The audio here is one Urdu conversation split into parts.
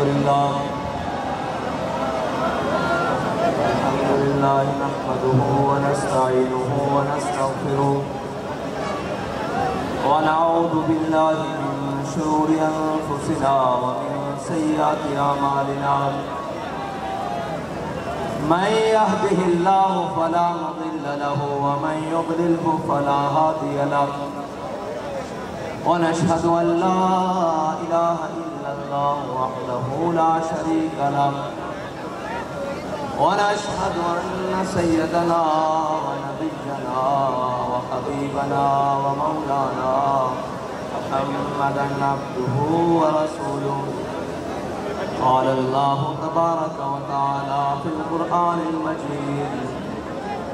لله نحمده ونستعينه ونستغفره ونعوذ بالله من شرور أنفسنا ومن سيئات أعمالنا من يهده الله فلا مضل له ومن يضلله فلا هادي له ونشهد أن لا إله إلا الله وحده لا شريك له ونشهد أن سيدنا ونبينا وحبيبنا ومولانا محمدا عبده ورسوله قال الله تبارك وتعالى في القرآن المجيد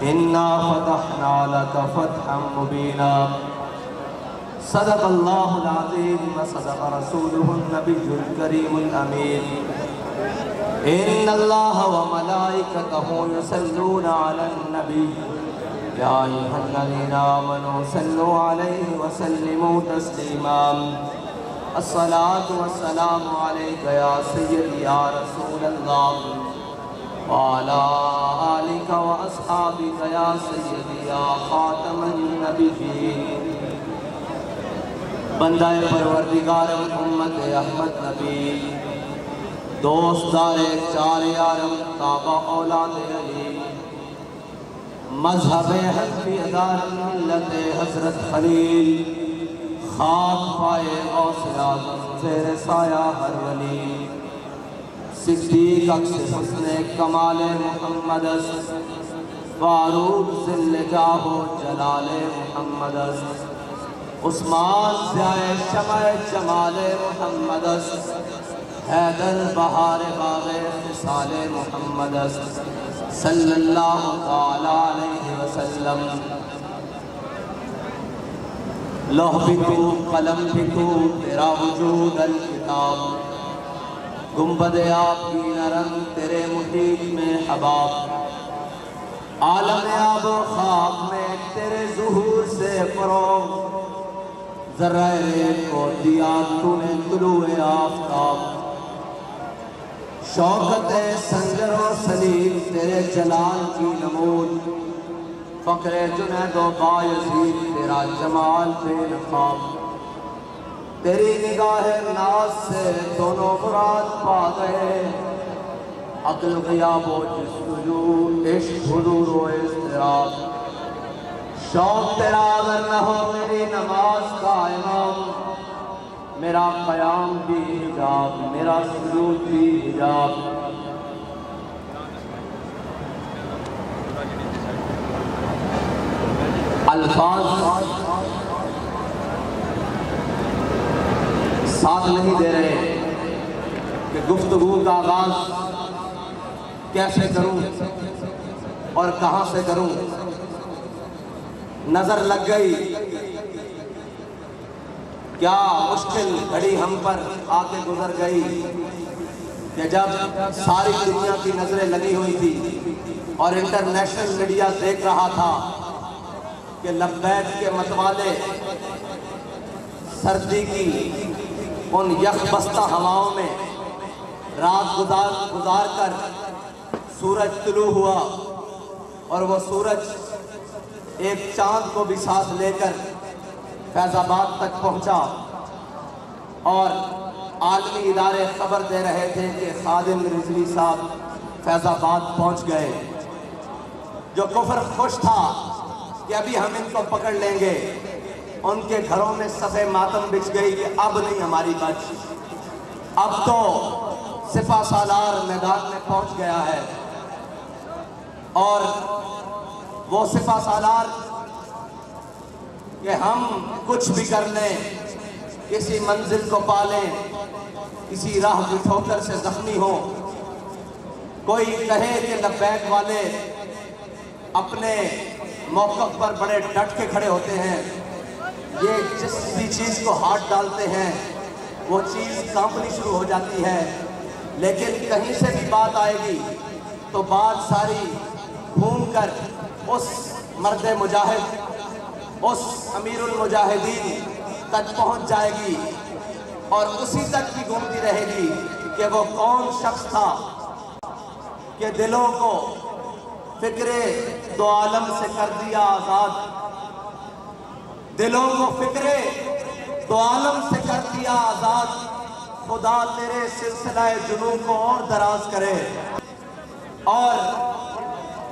إنا فتحنا لك فتحا مبينا صدق الله العظيم وصدق رسوله النبي الكريم الأمين إن الله وملائكته يصلون على النبي يا أيها الذين آمنوا صلوا عليه وسلموا تسليما الصلاة والسلام عليك يا سيدي يا رسول الله وعلى آلك وأصحابك يا سيدي يا خاتم النبيين بندہ پروردگار امت احمد نبی دوستدار چار یارم تابع اولاد علی مذہب حنفی دار ملت حضرت خلیل خاک پائے غوث اعظم زیر سایہ ہر ولی صدیق اکس حسن کمال محمد فاروق ذل جاہ و جلال محمد عثمان ضیاء شمع جمال محمد حیدر بہار باغ خصال محمد صلی اللہ تعالی علیہ وسلم لوح بھی تو قلم بھی تو تیرا وجود الکتاب گنبد آپ کی نرم تیرے محیط میں حباب عالم آب و خاک میں تیرے ظہور سے فروغ ذرہ ریت کو دیا تو نے طلوع آفتاب شوکت سنجر و سلیم تیرے جلال کی نمود فقر جنید و بایزید تیرا جمال بے نقاب تیری نگاہ ناز سے دونوں مراد پا گئے عقل غیاب و جستجو عشق حضور و اضطراب شوق تیرا اگر نہ ہو میری نماز کا امام میرا قیام بھی حجاب میرا سجود بھی حجاب الفاظ ساتھ نہیں دے رہے کہ گفتگو کا آغاز کیسے کروں اور کہاں سے کروں نظر لگ گئی کیا مشکل گھڑی ہم پر آ کے گزر گئی کہ جب ساری دنیا کی نظریں لگی ہوئی تھی اور انٹرنیشنل میڈیا دیکھ رہا تھا کہ لبیک کے متوالے سردی کی ان یخ بستہ ہواؤں میں رات گزار کر سورج طلوع ہوا اور وہ سورج ایک چاند کو بھی ساتھ لے کر فیض آباد تک پہنچا اور عالمی ادارے خبر دے رہے تھے کہ خادم رضوی صاحب فیض آباد پہنچ گئے جو کفر خوش تھا کہ ابھی ہم ان کو پکڑ لیں گے ان کے گھروں میں صفحہ ماتم بچھ گئی کہ اب نہیں ہماری بچ اب تو سپہ سالار میدان میں پہنچ گیا ہے اور وہ سپہ سالار کہ ہم کچھ بھی کر لیں کسی منزل کو پالیں کسی راہ کی ٹھوکر سے زخمی ہو کوئی کہے کہ لبیک والے اپنے موقف پر بڑے ڈٹ کے کھڑے ہوتے ہیں یہ جس بھی چیز کو ہاتھ ڈالتے ہیں وہ چیز کانپنی شروع ہو جاتی ہے لیکن کہیں سے بھی بات آئے گی تو بات ساری گھوم کر اس مرد مجاہد اس امیر المجاہدین تک پہنچ جائے گی اور اسی تک کی گھومتی رہے گی کہ وہ کون شخص تھا کہ دلوں کو فکر دو عالم سے کر دیا آزاد، دلوں کو فکر دو عالم سے کر دیا آزاد، خدا تیرے سلسلہ جنوں کو اور دراز کرے۔ اور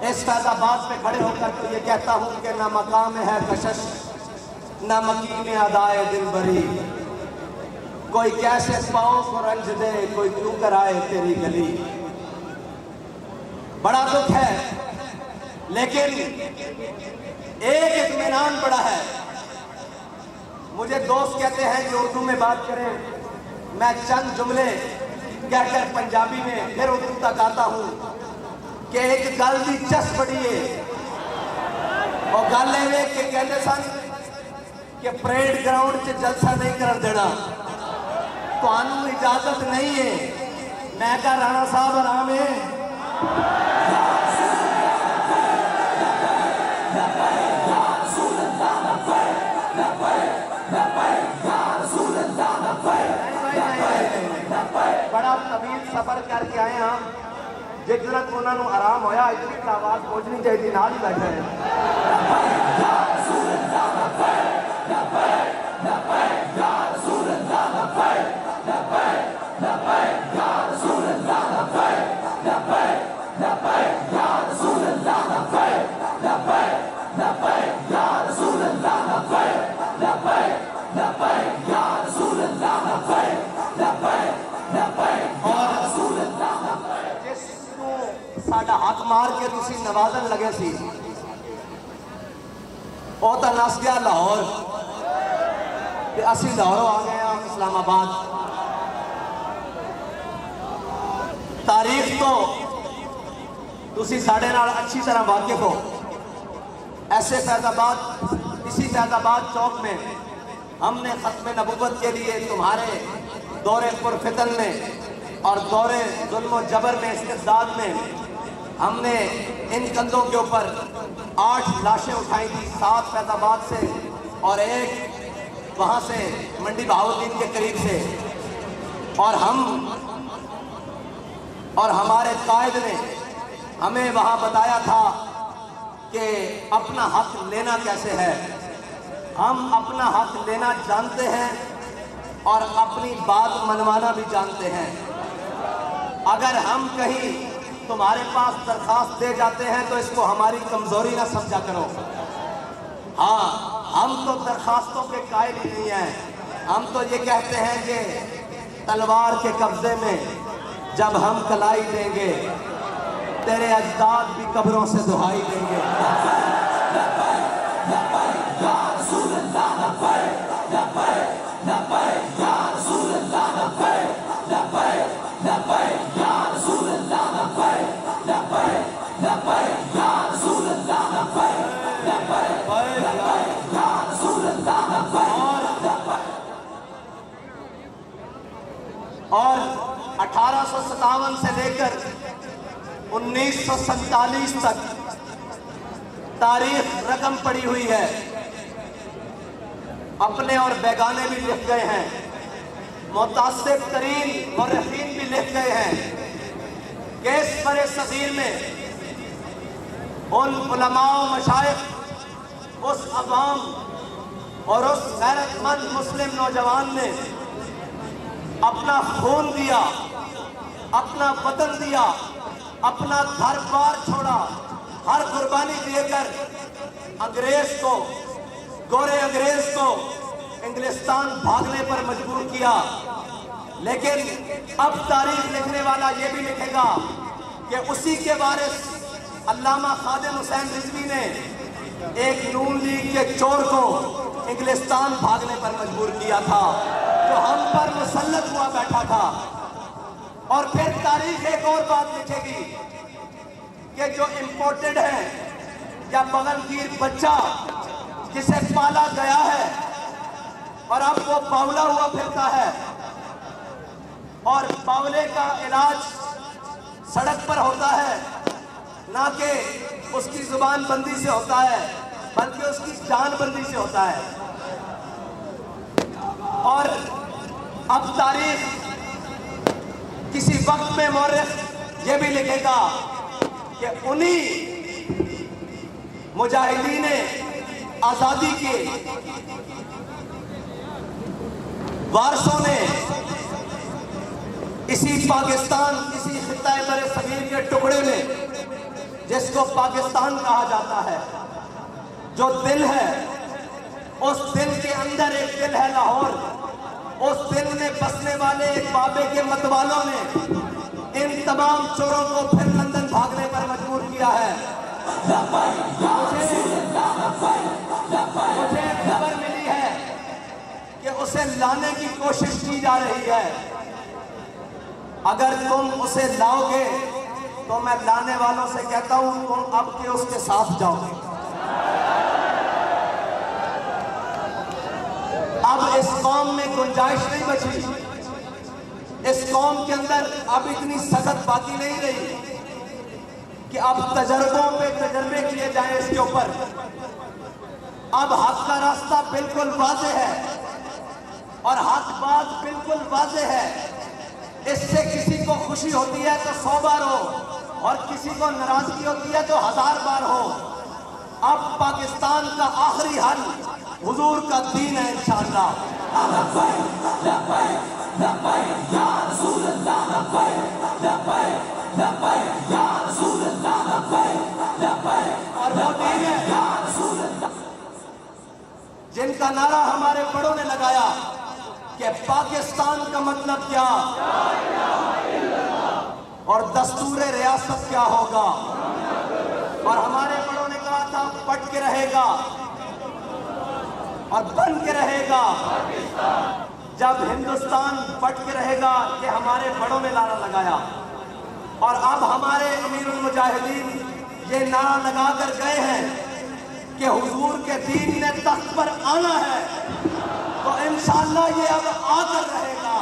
اس فیض آباد پہ کھڑے ہو کر تو یہ کہتا ہوں کہ نہ مقام ہے کشش نہ مقیم ادائے دل بری، کوئی کیسے پاؤں کو رنج دے کوئی کیوں کرائے تیری گلی۔ بڑا دکھ ہے لیکن ایک اطمینان بڑا ہے۔ مجھے دوست کہتے ہیں کہ اردو میں بات کریں، میں چند جملے کہہ کر پنجابی میں پھر اردو تک آتا ہوں کہ ایک گل دی چس بڑی ہے، اور گل ہے کہ کہتے سن کہ پریڈ گراؤنڈ سے جلسہ نہیں کر دینا، تو انہوں اجازت نہیں ہے۔ میں کہا رانا صاحب آرام ہے، بڑا طویل سفر کر کے آئے ہم، جتنا کو انہوں نے آرام ہویا اتنی آواز پہنچنی چاہیے، نال ہی بیٹھے ہیں۔ ساڈا ہاتھ مار کے تسی نوازن لگے سی، وہ تو نس گیا لاہور، کہ اسی لاہوروں آ گئے ہیں اسلام آباد۔ تاریخ تو تسی ساڑھے نال اچھی طرح واقف ہو۔ ایسے فیض آباد، اسی فیض آباد چوک میں ہم نے ختم نبوت کے لیے تمہارے دور پرفتن میں اور دور ظلم و جبر میں استبداد میں ہم نے ان کندھوں کے اوپر 8 لاشیں اٹھائی تھی، 7 فیض آباد سے اور 1 وہاں سے منڈی بہاؤالدین کے قریب سے، اور ہمارے قائد نے ہمیں وہاں بتایا تھا کہ اپنا حق لینا کیسے ہے۔ ہم اپنا حق لینا جانتے ہیں اور اپنی بات منوانا بھی جانتے ہیں۔ اگر ہم کہیں تمہارے پاس درخواست دے جاتے ہیں تو اس کو ہماری کمزوری نہ سمجھا کرو۔ ہاں، ہم تو درخواستوں کے قائل ہی نہیں ہیں، ہم تو یہ کہتے ہیں کہ تلوار کے قبضے میں جب ہم کلائی دیں گے تیرے اجداد بھی قبروں سے دہائی دیں گے۔ اور 1857 سے لے کر 1947 تک تاریخ رقم پڑی ہوئی ہے، اپنے اور بیگانے بھی لکھ گئے ہیں، متعصب ترین مورخین بھی لکھ گئے ہیں کہ اس برِ صغیر میں ان علماء و مشائخ، اس عوام اور اس غیرت مند مسلم نوجوان نے اپنا خون دیا، اپنا وطن دیا، اپنا گھر بار چھوڑا، ہر قربانی دے کر انگریز کو، گورے انگریز کو انگلستان بھاگنے پر مجبور کیا۔ لیکن اب تاریخ لکھنے والا یہ بھی لکھے گا کہ اسی کے وارث علامہ خادم حسین رضوی نے ایک نون لیگ کے چور کو انگلستان بھاگنے پر مجبور کیا تھا، جو ہم پر مسلط ہوا بیٹھا تھا۔ اور پھر تاریخ ایک اور بات لکھے گی کہ جو امپورٹڈ ہے یا بغلگیر بچہ جسے پالا گیا ہے اور اب وہ باولا ہوا پھرتا ہے، اور باولے کا علاج سڑک پر ہوتا ہے، نہ کہ اس کی زبان بندی سے ہوتا ہے بلکہ اس کی جان بندی سے ہوتا ہے۔ اور اب تاریخ کسی وقت میں مورخ یہ بھی لکھے گا کہ انہی مجاہدین آزادی کے وارثوں نے اسی پاکستان، اسی خطہ بر صغیر کے ٹکڑے میں جس کو پاکستان کہا جاتا ہے، جو دل ہے، اس دل کے اندر ایک دل ہے لاہور، اس دل میں بسنے والے ایک بابے کے متوالوں نے ان تمام چوروں کو پھر لندن بھاگنے پر مجبور کیا ہے۔ مجھے خبر ملی ہے کہ اسے لانے کی کوشش کی جا رہی ہے۔ اگر تم اسے لاؤ گے تو میں لانے والوں سے کہتا ہوں تم اب کے اس کے ساتھ جاؤ گے۔ اب اس قوم میں گنجائش نہیں بچی، اس قوم کے اندر اب اتنی سخت باقی نہیں رہی کہ اب تجربوں پہ تجربے کیے جائیں اس کے اوپر۔ اب حق کا راستہ بالکل واضح ہے اور حق بات بالکل واضح ہے۔ اس سے کسی کو خوشی ہوتی ہے تو 100 بار ہو اور کسی کو ناراضگی ہوتی ہے تو 1000 بار ہو۔ اب پاکستان کا آخری حل حضور کا دین ہے انشاءاللہ۔ اور وہ دین ہے جن کا نعرہ ہمارے بڑوں نے لگایا کہ پاکستان کا مطلب کیا اور دستور ریاست کیا ہوگا، اور ہمارے بڑوں نے کہا تھا پٹ کے رہے گا اور بن کے رہے گا۔ جب ہندوستان پٹ کے رہے گا، یہ ہمارے بڑوں نے نعرہ لگایا، اور اب ہمارے امیر المجاہدین یہ نعرہ لگا کر گئے ہیں کہ حضور کے دین نے تخت پر آنا ہے، تو انشاءاللہ یہ اب آ کر رہے گا۔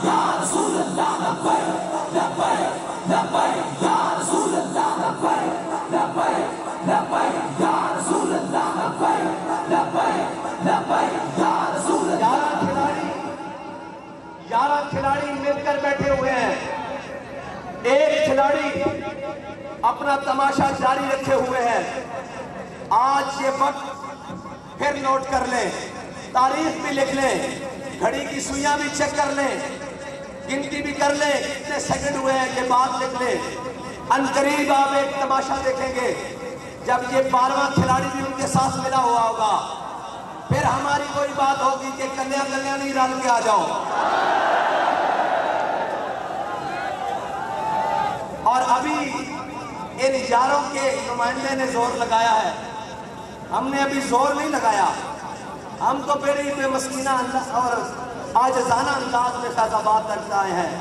یا رسول اللہ لبیک، لبیک، لبیک، یا رسول اللہ لبیک، لبیک، لبیک، یا رسول اللہ لبیک، لبیک، لبیک، یا رسول اللہ۔ 11 کھلاڑی مل کر بیٹھے ہوئے ہیں، ایک کھلاڑی اپنا تماشا جاری رکھے ہوئے ہیں۔ آج یہ وقت پھر نوٹ کر لیں، تاریخ بھی لکھ لیں، گھڑی کی سوئیاں بھی چیک کر لیں، گنتی بھی کر لیں کتنے سیکنڈ ہوئے ہیں، یہ بات لکھ لیں۔ عنقریب آپ ایک تماشا دیکھیں گے جب یہ 12واں کھلاڑی بھی ان کے ساتھ ملا ہوا ہوگا، پھر ہماری کوئی بات ہوگی کہ کلیاں کلیاں نہیں رل کے آ جاؤ۔ اور ابھی ان یاروں کے نمائندے نے زور لگایا ہے، ہم نے ابھی زور نہیں لگایا، ہم تو پھر ہی بے مسکینہ اور عاجزانہ انداز میں فیض آباد تک آئے ہیں،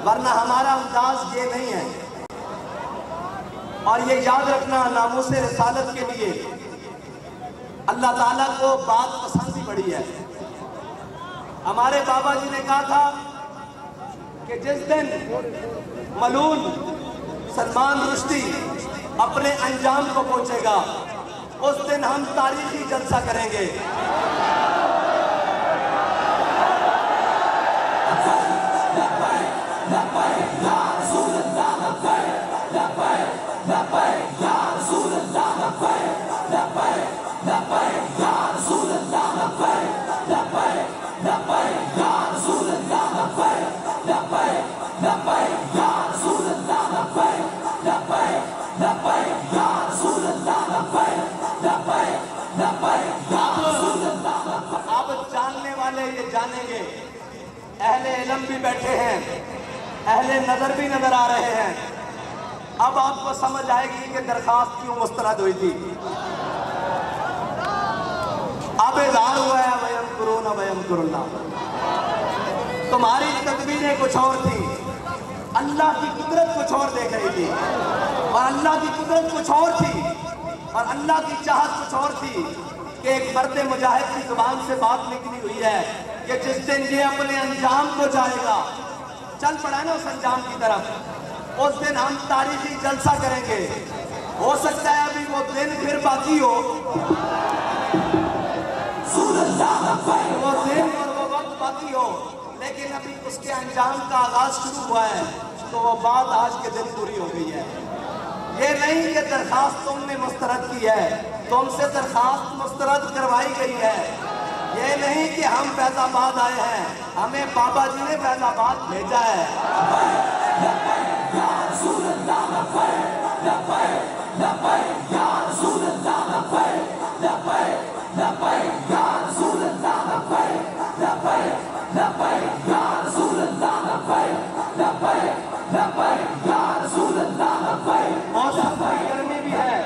ورنہ ہمارا انداز یہ نہیں ہے۔ اور یہ یاد رکھنا، ناموس رسالت کے لیے اللہ تعالیٰ کو بات پسند ہی بڑی ہے۔ ہمارے بابا جی نے کہا تھا کہ جس دن ملعون سلمان رشدی اپنے انجام کو پہنچے گا، اس دن ہم تاریخی جلسہ کریں گے۔ اب جاننے والے یہ جانیں گے، اہل علم بھی بیٹھے ہیں، اہل نظر بھی نظر آ رہے ہیں، اب آپ کو سمجھ آئے گی کہ درخواست کیوں مسترد ہوئی تھی۔ اب اظہار ہوا ہے وَيَمْكُرُونَ وَيَمْكُرُ اللَّهُ۔ تمہاری تدبیریں کچھ اور تھی، اللہ کی قدرت کچھ اور دیکھ رہی تھی، اور اللہ کی قدرت کچھ اور تھی، اور اللہ کی چاہت کچھ اور تھی کہ ایک مرد مجاہد کی زبان سے بات نکلی ہوئی ہے کہ جس دن یہ اپنے انجام کو جائے گا، چل پڑا نا اس انجام کی طرف، اس دن ہم تاریخی جلسہ کریں گے۔ ہو سکتا ہے ابھی وہ دن پھر باقی ہو، وہ دن اور وہ وقت باقی ہو، لیکن ابھی ابھی اس کے انجام کا آغاز شروع ہوا ہے، تو وہ بات آج کے دن پوری ہو گئی ہے۔ یہ نہیں کہ درخواست تم نے مسترد کی ہے، تم سے درخواست مسترد کروائی گئی ہے۔ یہ نہیں کہ ہم فیض آباد آئے ہیں، ہمیں بابا جی نے فیض آباد بھیجا ہے۔ موسم کی گرمی بھی ہے،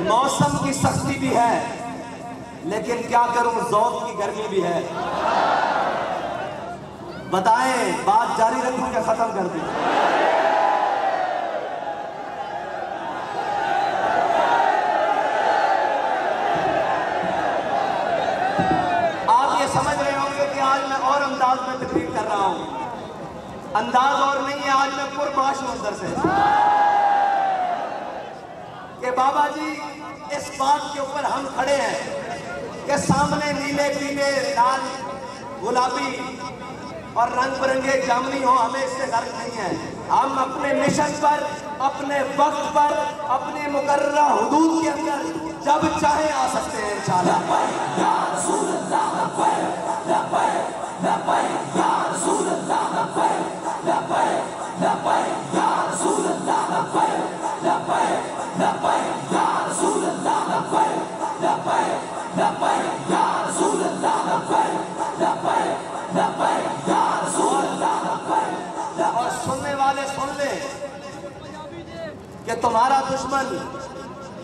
موسم کی سختی بھی ہے، لیکن کیا کروں ذوق کی گرمی بھی ہے۔ بتائیں بات جاری رکھوں یا ختم کر دوں؟ آپ یہ سمجھ رہے ہوں گے کہ آج میں اور انداز میں تقریر کر رہا ہوں۔ انداز اور نہیں ہے، آج میں پرباش منظر سے کہ بابا جی اس بات کے اوپر ہم کھڑے ہیں کہ سامنے نیلے پیلے لال گلابی اور رنگ برنگے جامنی ہو، ہمیں اس سے غرض نہیں ہے۔ ہم اپنے مشن پر، اپنے وقت پر، اپنے مقررہ حدود کے اندر جب چاہے آ سکتے ہیں انشاءاللہ۔ اور سننے والے سن لیں کہ تمہارا دشمن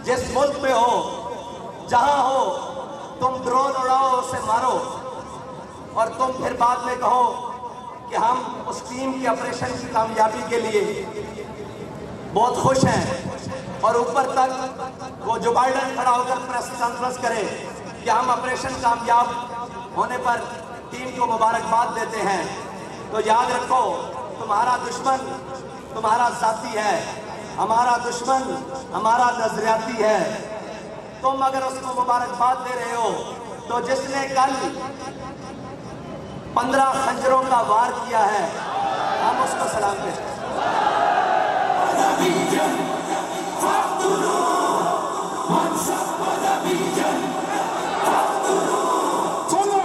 جس ملک میں ہو، جہاں ہو، تم ڈرون اڑاؤ، اسے مارو، اور تم پھر بعد میں کہو کہ ہم اس ٹیم کی آپریشن کی کامیابی کے لیے بہت خوش ہیں، اور اوپر تک وہ جو بائیڈن کھڑا ہو کر پریس کانفرنس کرے کہ ہم آپریشن کامیاب ہونے پر ٹیم کو مبارکباد دیتے ہیں۔ تو یاد رکھو تمہارا دشمن تمہارا ذاتی ہے، ہمارا دشمن ہمارا نظریاتی ہے۔ تم اگر اس کو مبارکباد دے رہے ہو تو جس نے کل 15 خنجروں کا وار کیا ہے، ہم اس کو سلام پیش کریں۔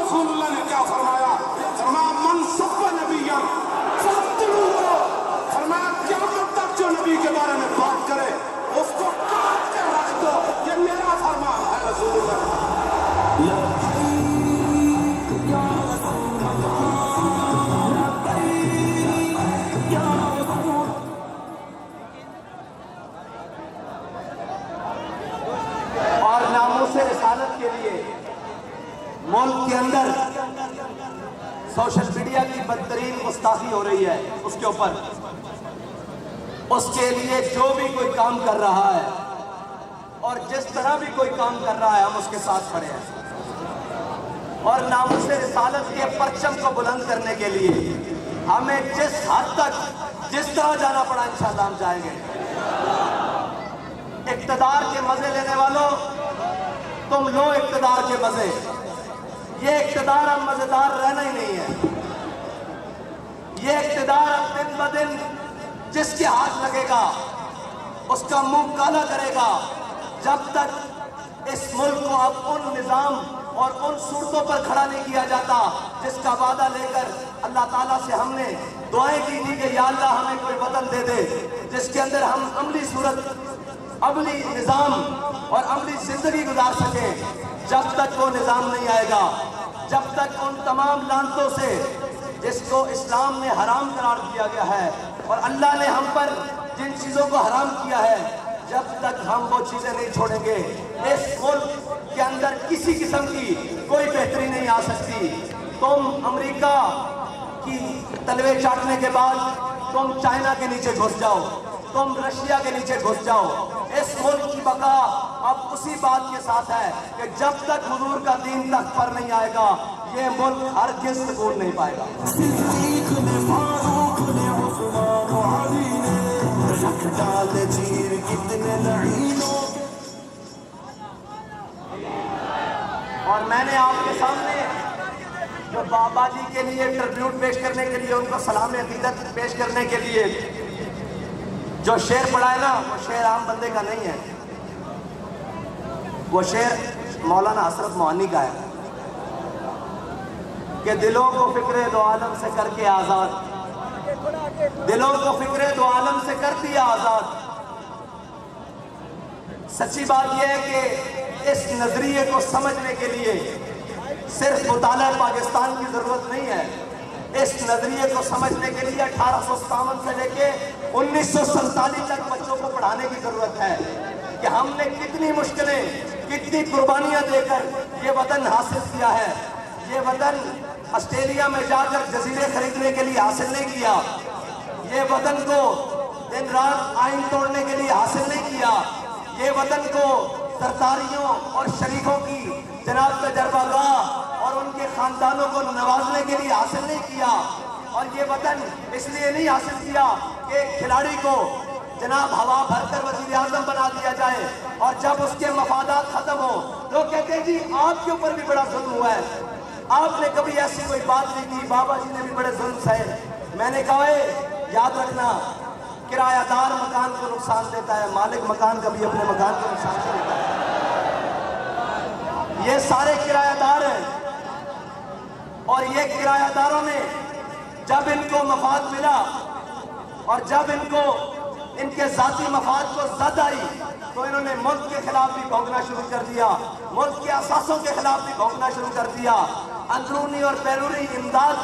رسول اللہ نے کیا فرمایا؟ فرمایا من سب نبی، فرمایا قیامت تک جو نبی کے بارے میں بات کرے اس کو کاٹ کے رکھ دو۔ یہ میرا فرمان ہے رسول اللہ۔ اور ناموس رسالت کے لیے ملک کے اندر سوشل میڈیا کی بدترین گستاخی ہو رہی ہے، اس کے اوپر اس کے لیے جو بھی کوئی کام کر رہا ہے اور جس طرح بھی کوئی کام کر رہا ہے، ہم اس کے ساتھ کھڑے ہیں۔ اور ناموس رسالت کے پرچم کو بلند کرنے کے لیے ہمیں جس حد تک جس طرح جانا پڑا انشاءاللہ ہم جائیں گے۔ اقتدار کے مزے لینے والوں، تم لو اقتدار کے مزے، یہ اقتدار اب مزیدار رہنا ہی نہیں ہے۔ یہ اقتدار اب دن بدن جس کے ہاتھ لگے گا اس کا منہ کالا کرے گا، جب تک اس ملک کو اب ان نظام اور ان صورتوں پر کھڑا نہیں کیا جاتا جس کا وعدہ لے کر اللہ تعالیٰ سے ہم نے دعائیں کی تھی کہ یا اللہ ہمیں کوئی وطن دے دے جس کے اندر ہم عملی صورت، عملی نظام اور عملی زندگی گزار سکیں۔ جب تک وہ نظام نہیں آئے گا، جب تک ان تمام لعنتوں سے جس کو اسلام نے حرام قرار دیا گیا ہے اور اللہ نے ہم پر جن چیزوں کو حرام کیا ہے، جب تک ہم وہ چیزیں نہیں چھوڑیں گے، اس ملک کے اندر کسی قسم کی کوئی بہتری نہیں آ سکتی۔ تم امریکہ کی تلوے چاٹنے کے بعد تم چائنا کے نیچے گھس جاؤ، تم رشیا کے نیچے گھس جاؤ، اس ملک کی بقا اب اسی بات کے ساتھ ہے کہ جب تک حضور کا دین تخت پر نہیں آئے گا، یہ ملک ہرگز سکون نہیں پائے گا۔ صدیق نے، فاروق نے، عثمان و علی نے رکھ ڈالے تیر کتنے لعینوں۔ اور میں نے آپ کے سامنے جو بابا جی کے لیے ٹربیوٹ پیش کرنے کے لیے، ان کو سلام عقیدت پیش کرنے کے لیے جو شعر پڑھا ہے نا، وہ شعر عام بندے کا نہیں ہے، وہ شعر مولانا حسرت موہانی کا ہے کہ دلوں کو فکر دو عالم سے کر کے آزاد، دلوں کو فکر دو عالم سے کر دیا آزاد۔ سچی بات یہ ہے کہ اس نظریے کو سمجھنے کے لیے صرف مطالعہ پاکستان کی ضرورت نہیں ہے، اس نظریے کو سمجھنے کے لیے 1857 سے لے کے 1947 تک بچوں کو پڑھانے کی ضرورت ہے کہ ہم نے کتنی مشکلیں، کتنی قربانیاں دے کر یہ وطن حاصل کیا ہے۔ یہ وطن آسٹریلیا میں جا کر جزیرے خریدنے کے لیے حاصل نہیں کیا، یہ وطن کو دن رات آئین توڑنے کے لیے حاصل نہیں کیا، یہ وطن کو سرداریوں اور شریفوں کی جناب تجربہ گاہ اور ان کے خاندانوں کو نوازنے کے لیے حاصل نہیں کیا، اور یہ وطن اس لیے نہیں حاصل کیا کہ ایک کھلاڑی کو جناب ہوا بھر کر وزیر اعظم بنا دیا جائے اور جب اس کے مفادات ختم ہو لوگ کہتے ہیں جی آپ کے اوپر بھی بڑا ظلم ہوا ہے، آپ نے کبھی ایسی کوئی بات نہیں کی، بابا جی نے بھی بڑے ظلم سہے۔ میں نے کہا یاد رکھنا، کرایہ دار مکان کو نقصان دیتا ہے، مالک مکان کبھی اپنے مکان کو نقصان نہیں دیتا ہے۔ یہ سارے کرایہ دار ہیں، اور یہ کرایہ داروں نے جب ان کو مفاد ملا اور جب ان کو ان کے ذاتی مفاد کو زد آئی تو انہوں نے ملک کے خلاف بھی بھونکنا شروع کر دیا، ملک کے اساسوں کے خلاف بھی بھونکنا شروع کر دیا، اندرونی اور بیرونی امداد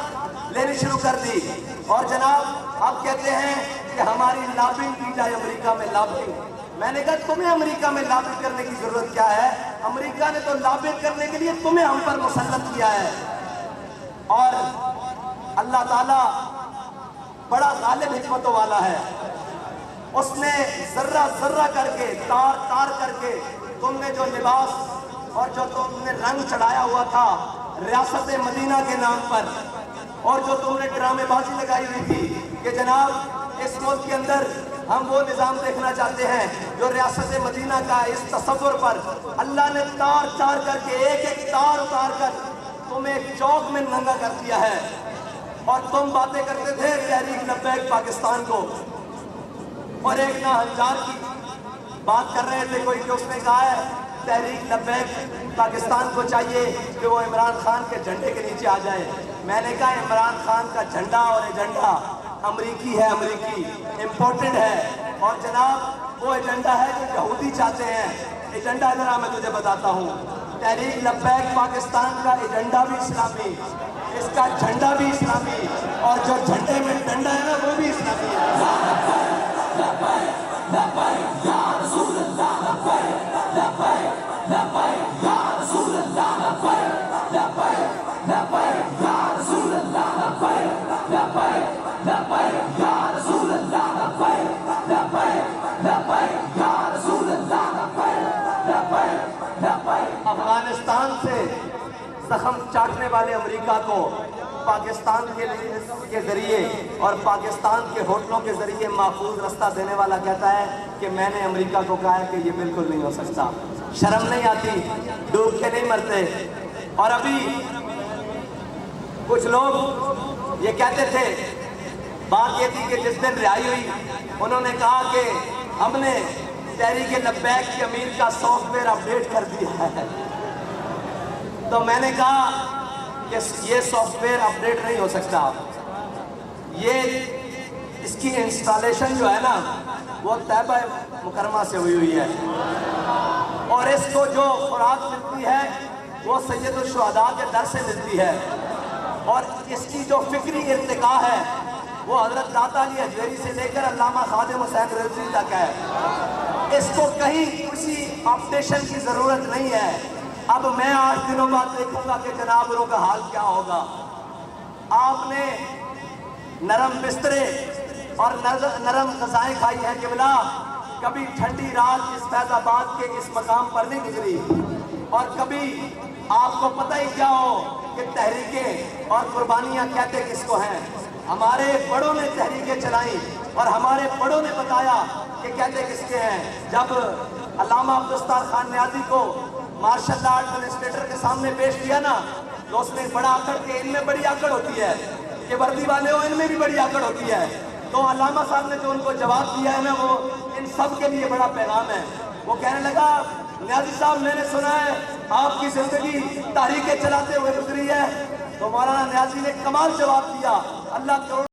لینی شروع کر دی، اور جناب آپ کہتے ہیں کہ ہماری لابنگ کی جائے امریکہ میں لابنگ۔ میں نے کہا تمہیں امریکہ میں لابنگ کرنے کی ضرورت کیا ہے؟ امریکہ نے تو لابنگ کرنے کے لیے تمہیں ہم پر مسلط کیا ہے، اور اللہ تعالیٰ بڑا غالب حکمتوں والا ہے، اس نے ذرہ ذرہ کر کے، تار تار کر کے تم نے جو لباس اور جو تم نے رنگ چڑھایا ہوا تھا ریاست مدینہ کے نام پر، اور جو تم نے ڈرامے بازی لگائی ہوئی تھی کہ جناب اس ملک کے اندر ہم وہ نظام دیکھنا چاہتے ہیں جو ریاست مدینہ کا، اس تصور پر اللہ نے تار تار کر کے ایک ایک تار اتار کر تمہیں ایک چوک میں ننگا کر دیا ہے، اور تم باتیں کرتے تھے تحریک لبیک پاکستان کو، اور ایک نہ ہنجار کی بات کر رہے تھے کوئی کہ اس نے کہا ہے تحریک لبیک پاکستان کو چاہیے کہ وہ عمران خان کے جھنڈے کے نیچے آ جائے۔ میں نے کہا عمران خان کا جھنڈا اور ایجنڈا امریکی ہے، امریکی امپورٹڈ ہے، اور جناب وہ ایجنڈا ہے جو یہودی چاہتے ہیں۔ ایجنڈا ذرا میں تجھے بتاتا ہوں، تحریک لبیک پاکستان کا ایجنڈا بھی اسلامی، اس کا جھنڈا بھی اسلامی، اور جو جھنڈے میں ڈنڈا ہے نا وہ بھی اسلامی ہے۔ افغانستان سے زخم چاٹنے والے امریکہ کو پاکستان کے ذریعے اور پاکستان کے ہوٹلوں کے ذریعے محفوظ رستہ دینے والا کہتا ہے کہ میں نے امریکہ کو کہا ہے کہ یہ بالکل نہیں ہو سکتا۔ شرم نہیں آتی؟ ڈوب کے نہیں مرتے؟ اور ابھی کچھ لوگ یہ کہتے تھے، بات یہ تھی کہ جس دن رہائی ہوئی انہوں نے کہا کہ ہم نے تحریک لبیک کے امیر کا سافٹ ویئر اپڈیٹ کر دیا ہے، تو میں نے کہا کہ یہ سافٹ ویئر اپڈیٹ نہیں ہو سکتا، یہ اس کی انسٹالیشن جو ہے نا وہ طیبہ مکرمہ سے ہوئی ہے، اور اس کو جو خوراک ملتی ہے وہ سید الشہداء کے در سے ملتی ہے، اور اس کی جو فکری ارتقاء ہے وہ حضرت داتا علی اجویری سے لے کر علامہ خادم حسین رضوی تک ہے۔ اس کو کہیں کسی اپڈیشن کی ضرورت نہیں ہے۔ اب میں 8 دنوں بعد دیکھوں گا کہ جنابوں کا حال کیا ہوگا۔ آپ نے نرم بسترے اور نرم غذائیں کھائی ہیں قبلہ، کبھی ٹھنڈی رات اس فیض آباد کے اس مقام پر نہیں گزری، اور کبھی آپ کو پتہ ہی کیا ہو کہ کہ تحریکیں اور قربانیاں کہتے کس کو ہیں. ہمارے بڑوں نے تحریکیں چلائیں اور ہمارے بڑوں نے بتایا کہ کہتے کس کے ہیں. جب علامہ عبدالستار خان نیازی کو مارشل لا ایڈمنسٹریٹر کے سامنے پیش کیا نا تو اس نے بڑا آکڑ کہ ان میں بڑی آکڑ ہوتی ہے کہ وردی والے ہو ان میں بھی بڑی آکڑ ہوتی ہے. تو علامہ صاحب نے جو ان کو جواب دیا ہے نا وہ ان سب کے لیے بڑا پیغام ہے. وہ کہنے لگا نیازی صاحب میں نے سنا ہے آپ کی زندگی تحریکیں چلاتے ہوئے گزری ہے. تو مولانا نیازی نے کمال جواب دیا. اللہ کروڑ